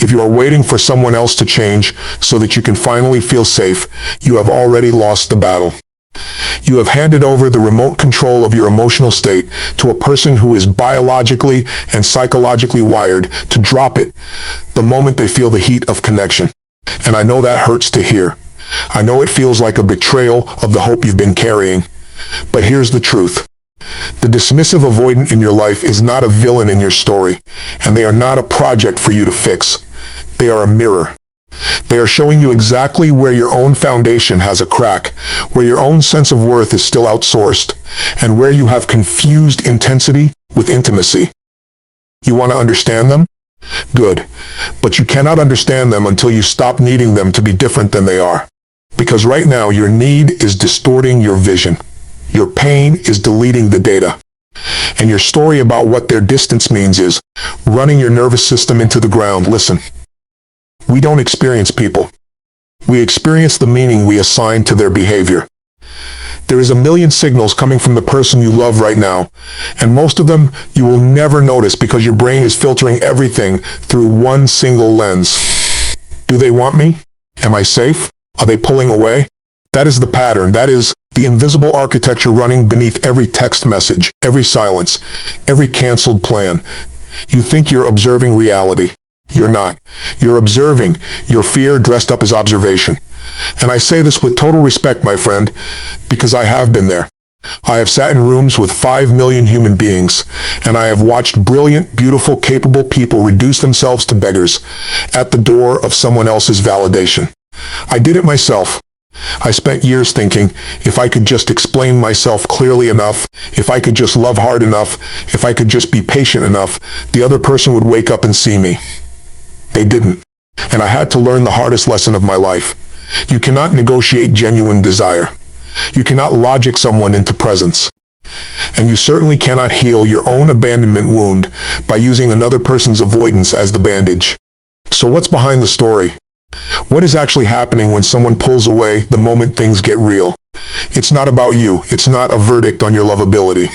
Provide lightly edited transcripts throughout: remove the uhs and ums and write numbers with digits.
If you are waiting for someone else to change so that you can finally feel safe, you have already lost the battle. You have handed over the remote control of your emotional state to a person who is biologically and psychologically wired to drop it the moment they feel the heat of connection. And I know that hurts to hear. I know it feels like a betrayal of the hope you've been carrying. But here's the truth. The dismissive avoidant in your life is not a villain in your story, and they are not a project for you to fix. They are a mirror. They are showing you exactly where your own foundation has a crack, where your own sense of worth is still outsourced, and where you have confused intensity with intimacy. You want to understand them? Good. But you cannot understand them until you stop needing them to be different than they are. Because right now, your need is distorting your vision. Your pain is deleting the data. And your story about what their distance means is running your nervous system into the ground. Listen. We don't experience people. We experience the meaning we assign to their behavior. There is a million signals coming from the person you love right now, and most of them you will never notice because your brain is filtering everything through one single lens. Do they want me? Am I safe? Are they pulling away? That is the pattern. That is the invisible architecture running beneath every text message, every silence, every canceled plan. You think you're observing reality. You're not. You're observing your fear dressed up as observation. And I say this with total respect, my friend, because I have been there. I have sat in rooms with 5 million human beings, and I have watched brilliant, beautiful, capable people reduce themselves to beggars at the door of someone else's validation. I did it myself. I spent years thinking, if I could just explain myself clearly enough, if I could just love hard enough, if I could just be patient enough, the other person would wake up and see me. They didn't. And I had to learn the hardest lesson of my life. You cannot negotiate genuine desire. You cannot logic someone into presence. And you certainly cannot heal your own abandonment wound by using another person's avoidance as the bandage. So what's behind the story? What is actually happening when someone pulls away the moment things get real? It's not about you. It's not a verdict on your lovability.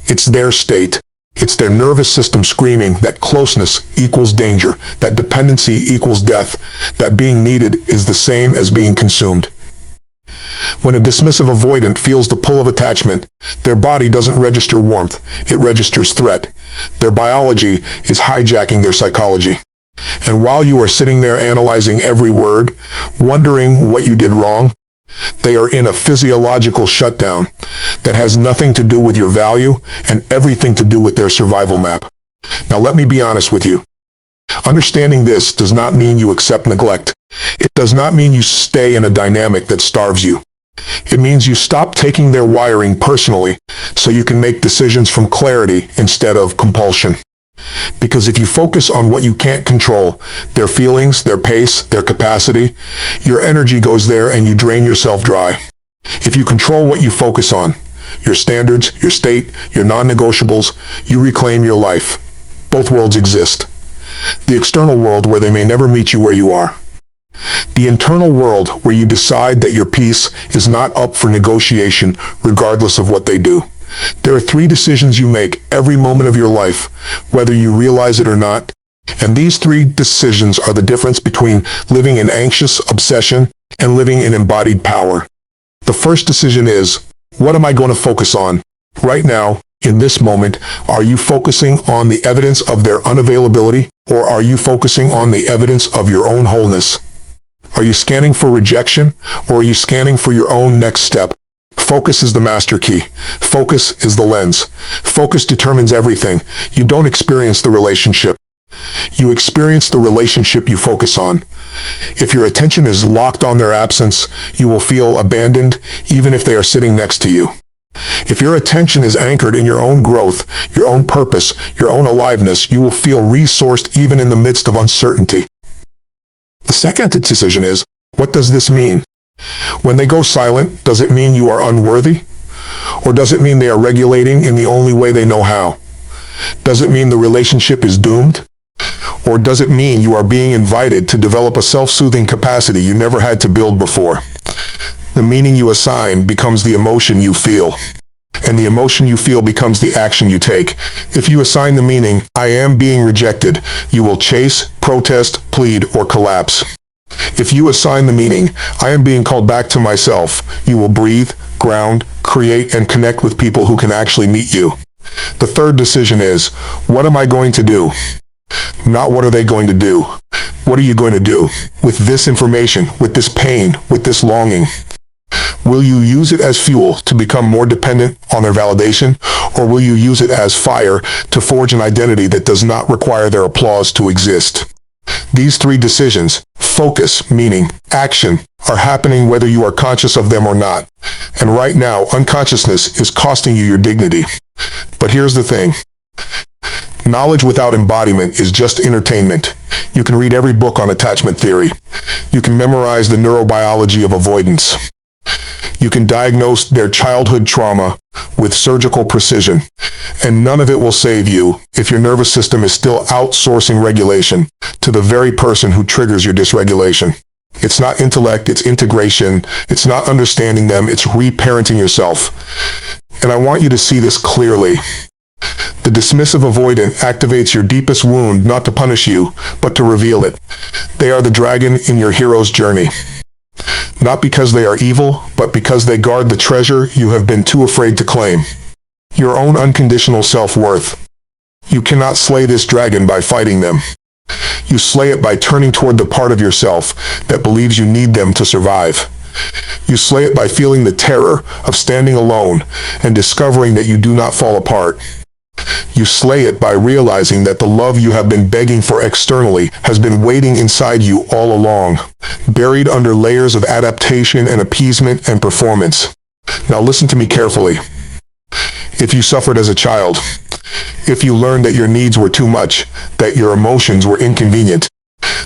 It's their state. It's their nervous system screaming that closeness equals danger, that dependency equals death, that being needed is the same as being consumed. When a dismissive avoidant feels the pull of attachment, their body doesn't register warmth, it registers threat. Their biology is hijacking their psychology. And while you are sitting there analyzing every word, wondering what you did wrong, they are in a physiological shutdown that has nothing to do with your value and everything to do with their survival map. Now let me be honest with you. Understanding this does not mean you accept neglect. It does not mean you stay in a dynamic that starves you. It means you stop taking their wiring personally so you can make decisions from clarity instead of compulsion. Because if you focus on what you can't control, their feelings, their pace, their capacity, your energy goes there and you drain yourself dry. If you control what you focus on, your standards, your state, your non-negotiables, you reclaim your life. Both worlds exist. The external world where they may never meet you where you are. The internal world where you decide that your peace is not up for negotiation regardless of what they do. There are 3 decisions you make every moment of your life, whether you realize it or not. And these 3 decisions are the difference between living in anxious obsession and living in embodied power. The first decision is, what am I going to focus on? Right now, in this moment, are you focusing on the evidence of their unavailability, or are you focusing on the evidence of your own wholeness? Are you scanning for rejection, or are you scanning for your own next step? Focus is the master key. Focus is the lens. Focus determines everything. You don't experience the relationship. You experience the relationship you focus on. If your attention is locked on their absence, you will feel abandoned even if they are sitting next to you. If your attention is anchored in your own growth, your own purpose, your own aliveness, you will feel resourced even in the midst of uncertainty. The second decision is, what does this mean? When they go silent, does it mean you are unworthy? Or does it mean they are regulating in the only way they know how? Does it mean the relationship is doomed? Or does it mean you are being invited to develop a self-soothing capacity you never had to build before? The meaning you assign becomes the emotion you feel. And the emotion you feel becomes the action you take. If you assign the meaning, I am being rejected, you will chase, protest, plead, or collapse. If you assign the meaning, I am being called back to myself, you will breathe, ground, create, and connect with people who can actually meet you. The third decision is, what am I going to do? Not what are they going to do. What are you going to do with this information, with this pain, with this longing? Will you use it as fuel to become more dependent on their validation, or will you use it as fire to forge an identity that does not require their applause to exist? These three decisions, focus, meaning action, are happening whether you are conscious of them or not. And right now, unconsciousness is costing you your dignity. But here's the thing. Knowledge without embodiment is just entertainment. You can read every book on attachment theory. You can memorize the neurobiology of avoidance. You can diagnose their childhood trauma with surgical precision, and none of it will save you if your nervous system is still outsourcing regulation to the very person who triggers your dysregulation. It's not intellect, it's integration. It's not understanding them, it's reparenting yourself. And I want you to see this clearly. The dismissive avoidant activates your deepest wound not to punish you, but to reveal it. They are the dragon in your hero's journey. Not because they are evil, but because they guard the treasure you have been too afraid to claim. Your own unconditional self-worth. You cannot slay this dragon by fighting them. You slay it by turning toward the part of yourself that believes you need them to survive. You slay it by feeling the terror of standing alone and discovering that you do not fall apart. You slay it by realizing that the love you have been begging for externally has been waiting inside you all along, buried under layers of adaptation and appeasement and performance. Now listen to me carefully. If you suffered as a child, if you learned that your needs were too much, that your emotions were inconvenient,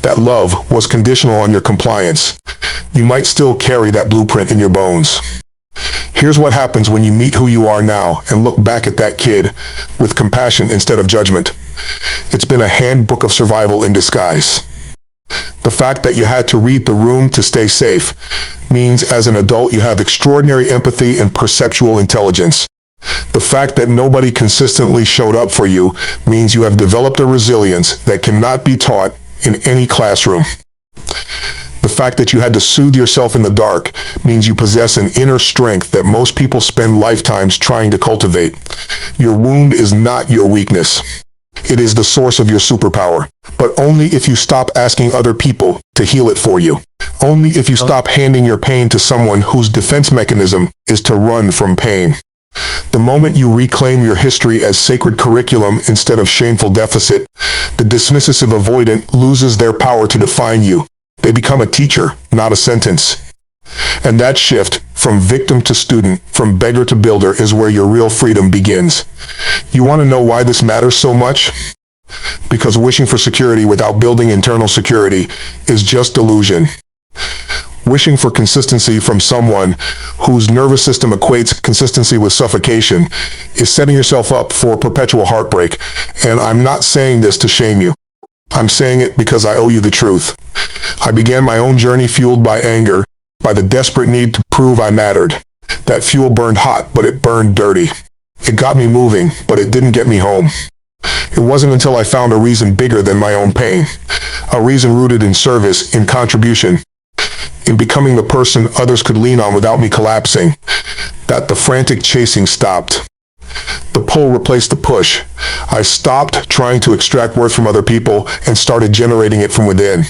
that love was conditional on your compliance, you might still carry that blueprint in your bones. Here's what happens when you meet who you are now and look back at that kid with compassion instead of judgment. It's been a handbook of survival in disguise. The fact that you had to read the room to stay safe means as an adult you have extraordinary empathy and perceptual intelligence. The fact that nobody consistently showed up for you means you have developed a resilience that cannot be taught in any classroom. The fact that you had to soothe yourself in the dark means you possess an inner strength that most people spend lifetimes trying to cultivate. Your wound is not your weakness. It is the source of your superpower, but only if you stop asking other people to heal it for you. Only if you stop handing your pain to someone whose defense mechanism is to run from pain. The moment you reclaim your history as sacred curriculum instead of shameful deficit, the dismissive avoidant loses their power to define you. They become a teacher, not a sentence. And that shift, from victim to student, from beggar to builder, is where your real freedom begins. You want to know why this matters so much? Because wishing for security without building internal security is just delusion. Wishing for consistency from someone whose nervous system equates consistency with suffocation is setting yourself up for perpetual heartbreak. And I'm not saying this to shame you. I'm saying it because I owe you the truth. I began my own journey fueled by anger, by the desperate need to prove I mattered. That fuel burned hot, but it burned dirty. It got me moving, but it didn't get me home. It wasn't until I found a reason bigger than my own pain, a reason rooted in service, in contribution, in becoming the person others could lean on without me collapsing, that the frantic chasing stopped. The pull replaced the push. I stopped trying to extract worth from other people and started generating it from within.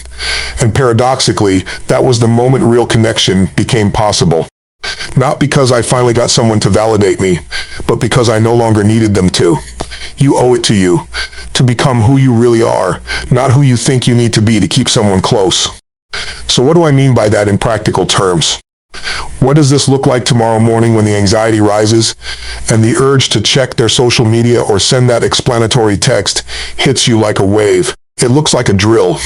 And paradoxically, that was the moment real connection became possible. Not because I finally got someone to validate me, but because I no longer needed them to. You owe it to you, to become who you really are, not who you think you need to be to keep someone close. So what do I mean by that in practical terms? What does this look like tomorrow morning when the anxiety rises and the urge to check their social media or send that explanatory text hits you like a wave? It looks like a drill,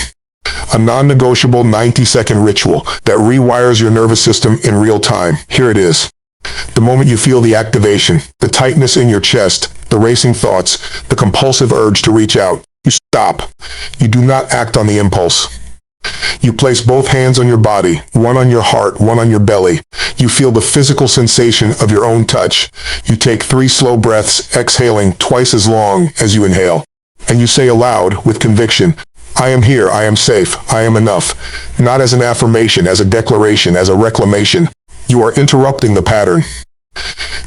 a non-negotiable 90-second ritual that rewires your nervous system in real time. Here it is. The moment you feel the activation, the tightness in your chest, the racing thoughts, the compulsive urge to reach out, you stop. You do not act on the impulse. You place both hands on your body, one on your heart, one on your belly. You feel the physical sensation of your own touch. You take 3 slow breaths, exhaling twice as long as you inhale. And you say aloud, with conviction, I am here, I am safe, I am enough. Not as an affirmation, as a declaration, as a reclamation. You are interrupting the pattern.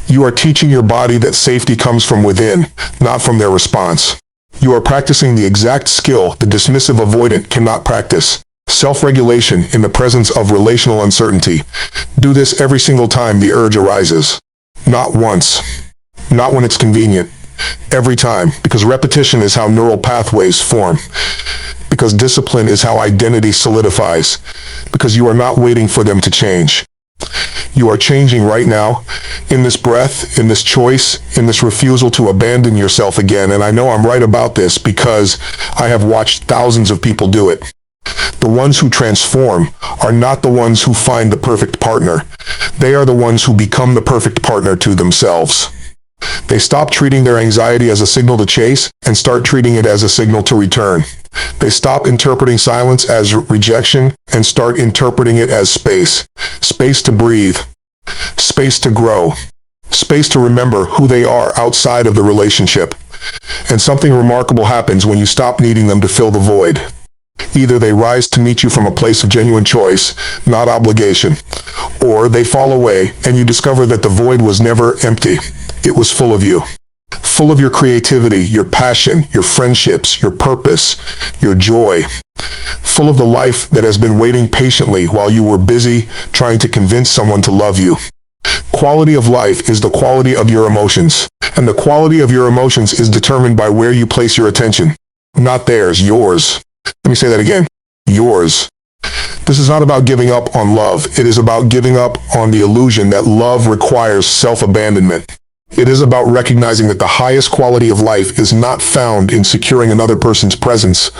You are teaching your body that safety comes from within, not from their response. You are practicing the exact skill the dismissive avoidant cannot practice. Self-regulation in the presence of relational uncertainty. Do this every single time the urge arises. Not once. Not when it's convenient. Every time, because repetition is how neural pathways form. Because discipline is how identity solidifies. Because you are not waiting for them to change. You are changing right now, in this breath, in this choice, in this refusal to abandon yourself again. And I know I'm right about this because I have watched thousands of people do it. The ones who transform are not the ones who find the perfect partner. They are the ones who become the perfect partner to themselves. They stop treating their anxiety as a signal to chase and start treating it as a signal to return. They stop interpreting silence as rejection and start interpreting it as space. Space to breathe. Space to grow. Space to remember who they are outside of the relationship. And something remarkable happens when you stop needing them to fill the void. Either they rise to meet you from a place of genuine choice, not obligation, or they fall away and you discover that the void was never empty. It was full of you. Full of your creativity, your passion, your friendships, your purpose, your joy. Full of the life that has been waiting patiently while you were busy trying to convince someone to love you. Quality of life is the quality of your emotions, and the quality of your emotions is determined by where you place your attention. Not theirs, yours. Let me say that again. Yours. This is not about giving up on love. It is about giving up on the illusion that love requires self-abandonment. It is about recognizing that the highest quality of life is not found in securing another person's presence,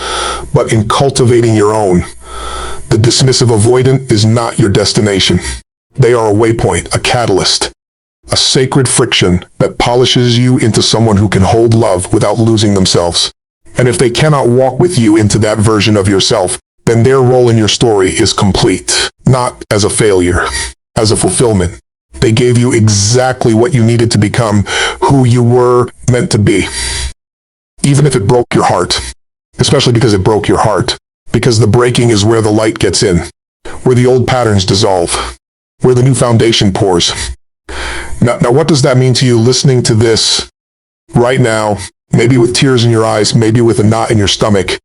but in cultivating your own. The dismissive avoidant is not your destination. They are a waypoint, a catalyst, a sacred friction that polishes you into someone who can hold love without losing themselves. And if they cannot walk with you into that version of yourself, then their role in your story is complete, not as a failure, as a fulfillment. They gave you exactly what you needed to become who you were meant to be. Even if it broke your heart, especially because it broke your heart, because the breaking is where the light gets in, where the old patterns dissolve, where the new foundation pours. Now what does that mean to you listening to this right now? Maybe with tears in your eyes, maybe with a knot in your stomach,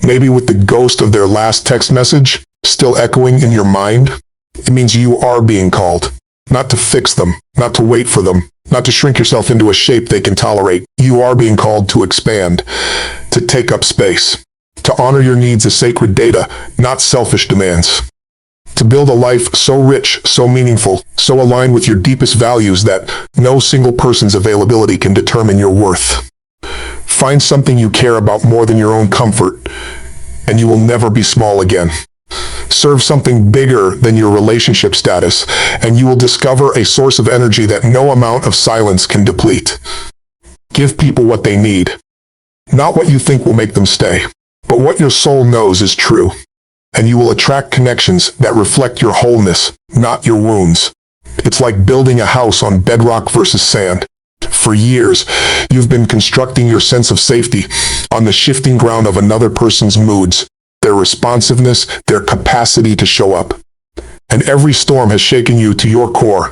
maybe with the ghost of their last text message still echoing in your mind. It means you are being called, not to fix them, not to wait for them, not to shrink yourself into a shape they can tolerate. You are being called to expand, to take up space, to honor your needs as sacred data, not selfish demands. To build a life so rich, so meaningful, so aligned with your deepest values that no single person's availability can determine your worth. Find something you care about more than your own comfort, and you will never be small again. Serve something bigger than your relationship status, and you will discover a source of energy that no amount of silence can deplete. Give people what they need. Not what you think will make them stay, but what your soul knows is true. And you will attract connections that reflect your wholeness, not your wounds. It's like building a house on bedrock versus sand. For years, you've been constructing your sense of safety on the shifting ground of another person's moods, their responsiveness, their capacity to show up. And every storm has shaken you to your core,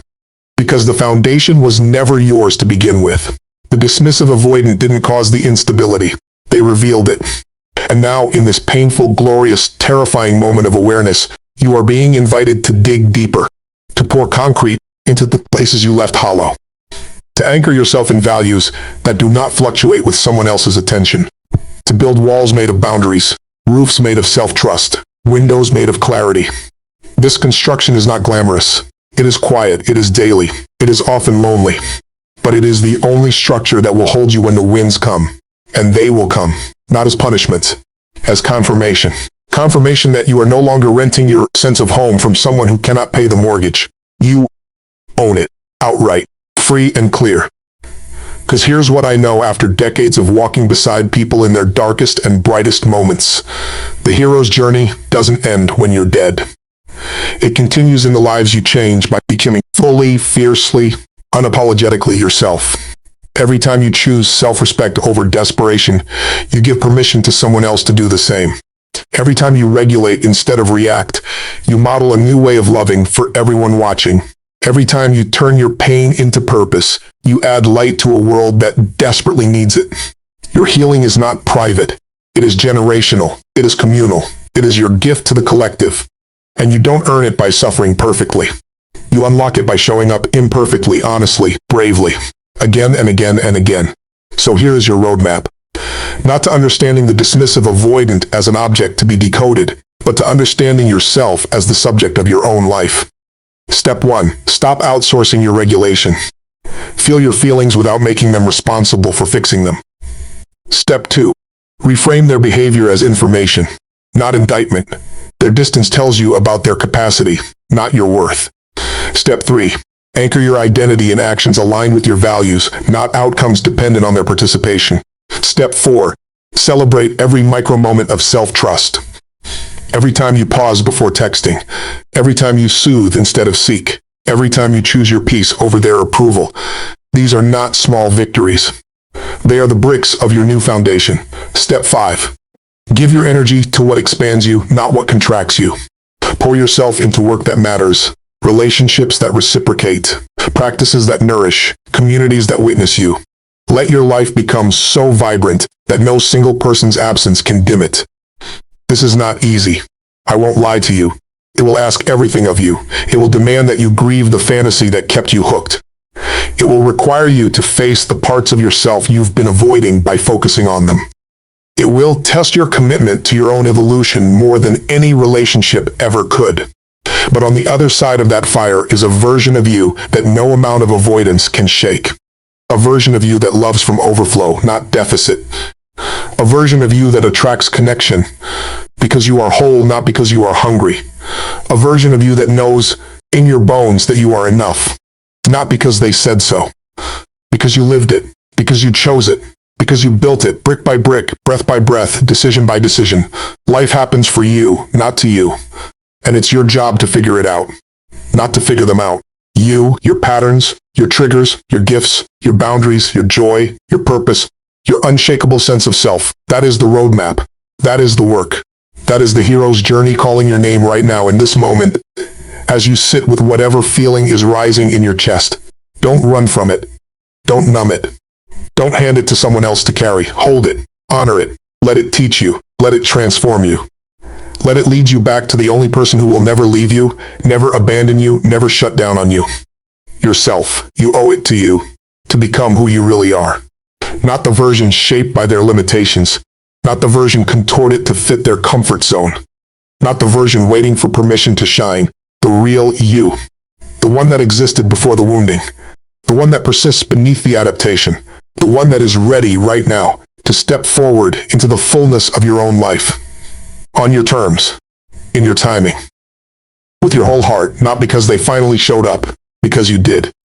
because the foundation was never yours to begin with. The dismissive avoidant didn't cause the instability. They revealed it. And now, in this painful, glorious, terrifying moment of awareness, you are being invited to dig deeper, to pour concrete into the places you left hollow. To anchor yourself in values that do not fluctuate with someone else's attention. To build walls made of boundaries, roofs made of self-trust, windows made of clarity. This construction is not glamorous. It is quiet, it is daily, it is often lonely. But it is the only structure that will hold you when the winds come. And they will come, not as punishment, as confirmation. Confirmation that you are no longer renting your sense of home from someone who cannot pay the mortgage. You own it, outright. Free and clear. Because here's what I know after decades of walking beside people in their darkest and brightest moments. The hero's journey doesn't end when you're dead. It continues in the lives you change by becoming fully, fiercely, unapologetically yourself. Every time you choose self-respect over desperation, you give permission to someone else to do the same. Every time you regulate instead of react, you model a new way of loving for everyone watching. Every time you turn your pain into purpose, you add light to a world that desperately needs it. Your healing is not private. It is generational. It is communal. It is your gift to the collective. And you don't earn it by suffering perfectly. You unlock it by showing up imperfectly, honestly, bravely, again and again and again. So here is your roadmap. Not to understanding the dismissive avoidant as an object to be decoded, but to understanding yourself as the subject of your own life. Step 1. Stop outsourcing your regulation. Feel your feelings without making them responsible for fixing them. Step 2. Reframe their behavior as information, not indictment. Their distance tells you about their capacity, not your worth. Step 3. Anchor your identity in actions aligned with your values, not outcomes dependent on their participation. Step 4. Celebrate every micro moment of self-trust. Every time you pause before texting, every time you soothe instead of seek, every time you choose your peace over their approval. These are not small victories. They are the bricks of your new foundation. Step 5. Give your energy to what expands you, not what contracts you. Pour yourself into work that matters, relationships that reciprocate, practices that nourish, communities that witness you. Let your life become so vibrant that no single person's absence can dim it. This is not easy. I won't lie to you. It will ask everything of you. It will demand that you grieve the fantasy that kept you hooked. It will require you to face the parts of yourself you've been avoiding by focusing on them. It will test your commitment to your own evolution more than any relationship ever could. But on the other side of that fire is a version of you that no amount of avoidance can shake. A version of you that loves from overflow, not deficit. A version of you that attracts connection because you are whole, not because you are hungry. A version of you that knows in your bones that you are enough, not because they said so. Because you lived it, because you chose it, because you built it, brick by brick, breath by breath, decision by decision. Life happens for you, not to you. And it's your job to figure it out, not to figure them out. You, your patterns, your triggers, your gifts, your boundaries, your joy, your purpose, your unshakable sense of self. That is the roadmap. That is the work. That is the hero's journey calling your name right now in this moment. As you sit with whatever feeling is rising in your chest, don't run from it. Don't numb it. Don't hand it to someone else to carry. Hold it. Honor it. Let it teach you. Let it transform you. Let it lead you back to the only person who will never leave you, never abandon you, never shut down on you. Yourself. You owe it to you to become who you really are. Not the version shaped by their limitations. Not the version contorted to fit their comfort zone. Not the version waiting for permission to shine. The real you. The one that existed before the wounding. The one that persists beneath the adaptation. The one that is ready right now to step forward into the fullness of your own life. On your terms. In your timing. With your whole heart, not because they finally showed up, because you did.